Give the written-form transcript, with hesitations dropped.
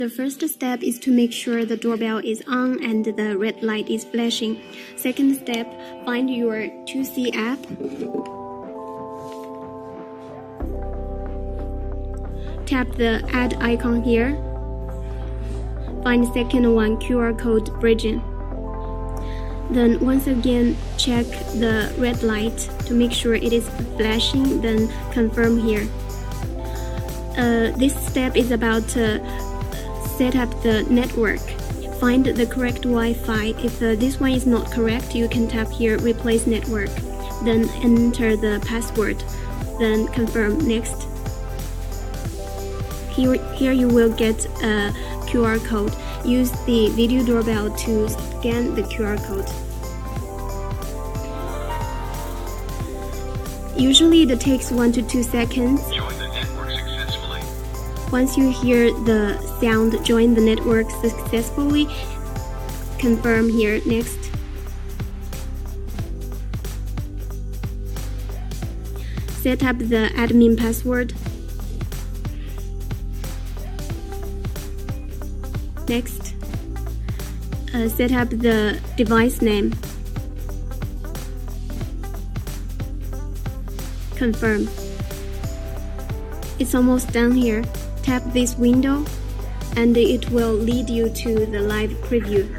The first step is to make sure the doorbell is on and the red light is flashing. Second step, find your 2C app. Tap the add icon here. Find the second one, QR code bridging. Then once again, check the red light to make sure it is flashing, then confirm here. This step is about set up the network. Find the correct Wi-Fi. If this one is not correct, you can tap here, replace network. Then enter the password. Then confirm next. Here you will get a QR code. Use the video doorbell to scan the QR code. Usually it takes 1 to 2 seconds. Join the network successfully. Once you hear the sound, join the network successfully, confirm here, next. Set up the admin password. Next, set up the device name. Confirm. It's almost done here. Tap this window and it will lead you to the live preview.